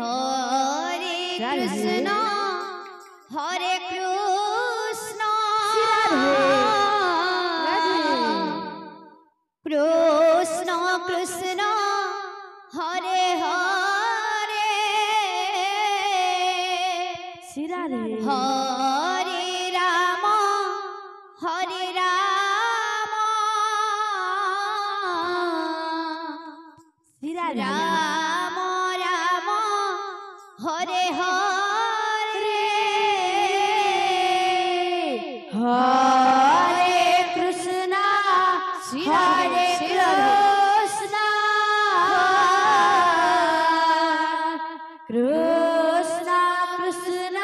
हरे कृष्ण हरे कृष्ण कृष्ण कृष्ण हरे हरे हरे राम राम राम हरे हरे हरे कृष्ण हरे कृष्ण कृष्ण कृष्ण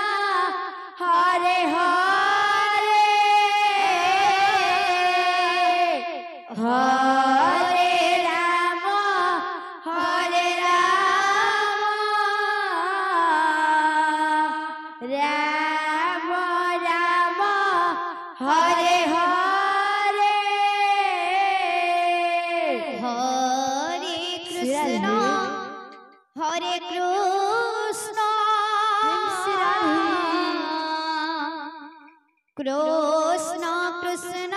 हरे हरे हरे राम राम राम हरे हरे हरे कृष्ण हरे कृष्ण कृष्ण कृष्ण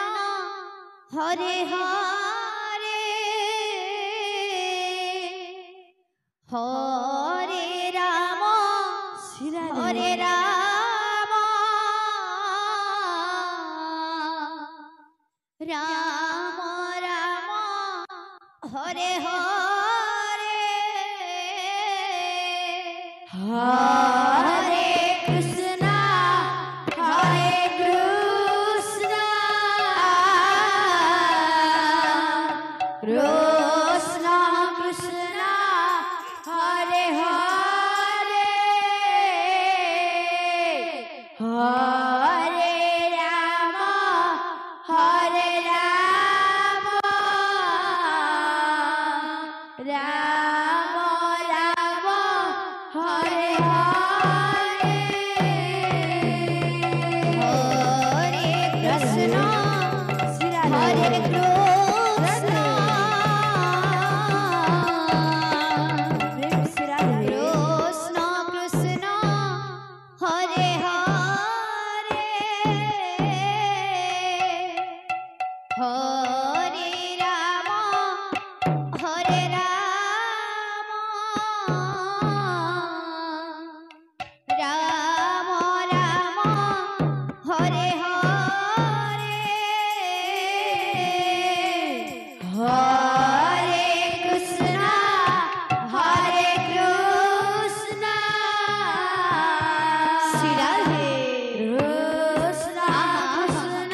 हरे हरे हरे राम राम राम हरे हरे हरे कृष्ण हरे कृष्ण कृष्ण कृष्ण हरे हरे हरे राम राम राम हरे हरे हरे कृष्ण हरे कृष्ण कृष्ण कृष्ण हरे हरे हरे राम राम राम हरे हरे हरे कृष्ण हरे कृष्ण कृष्ण कृष्ण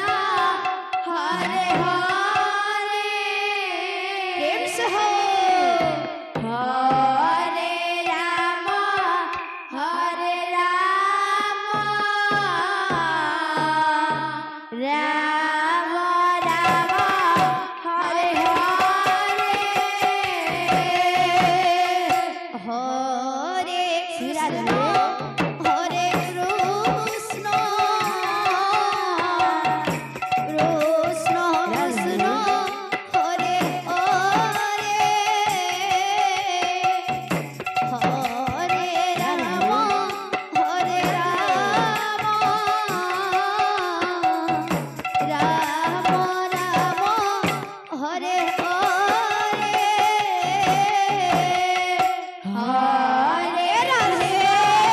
हरे हरे प्रेम से हो हरे राम राम राम हरे हरे हरे कृष्ण हरे कृष्ण कृष्ण कृष्ण हरे हरे हरे राम राम राम हरे हरे हरे राधे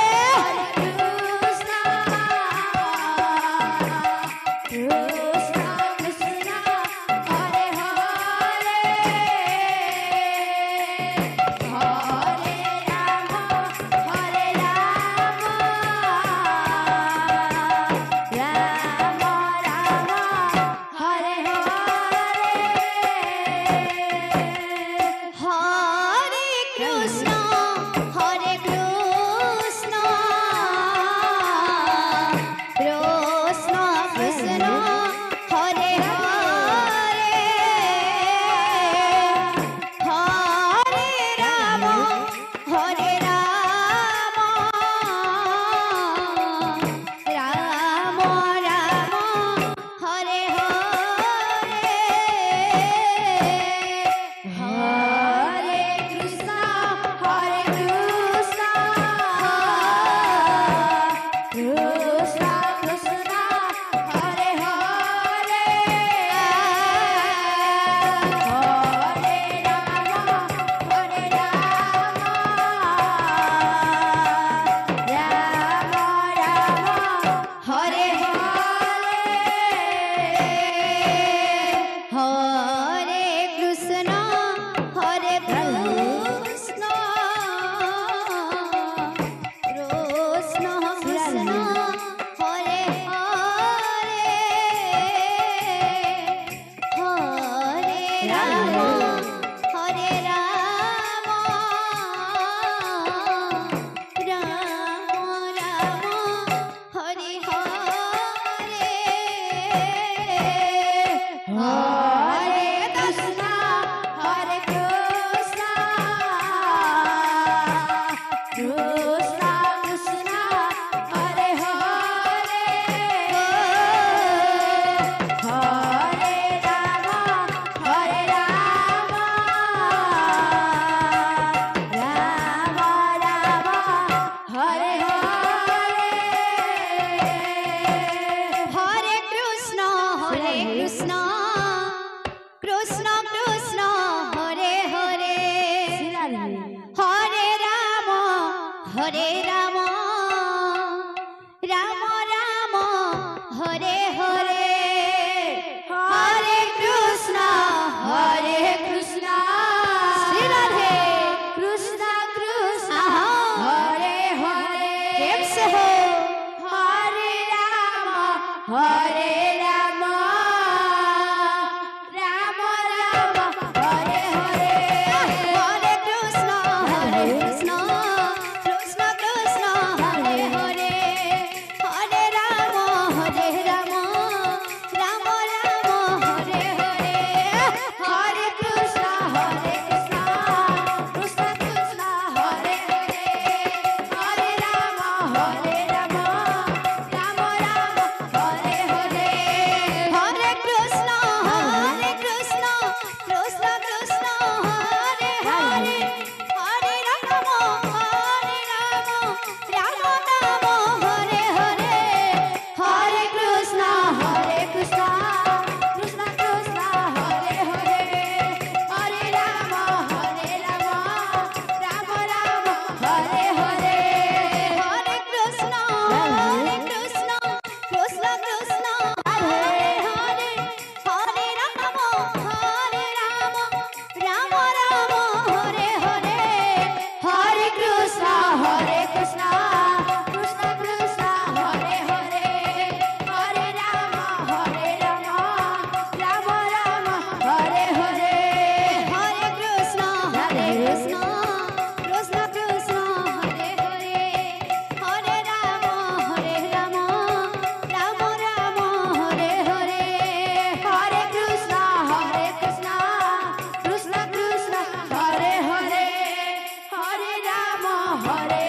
हरे राम राम राम हरे हरे हरे कृष्ण श्री राधे कृष्ण कृष्ण आहा। हरे हरे कैसे हो हरे राम हरे राम राम राम हरे हरे हरे कृष्ण कृष्ण कृष्ण हरे हरे हरे राम राम राम हरे हरे हरे कृष्ण कृष्ण कृष्ण हरे हरे हरे राम राम राम हरे हरे हरे कृष्ण कृष्ण कृष्ण हरे हरे हरे राम राम राम हरे हरे हरे कृष्ण कृष्ण कृष्ण हरे हरे हरे राम राम राम हरे हरे हरे कृष्ण कृष्ण कृष्ण हरे हरे हरे राम राम राम हरे हरे हरे कृष्ण कृष्ण कृष्ण हरे हरे हरे राम राम राम हरे हरे हरे कृष्ण कृष्ण कृष्ण हरे हरे हरे राम राम राम हरे हरे हरे कृष्ण कृष्ण कृष्ण हरे हरे हरे राम हरे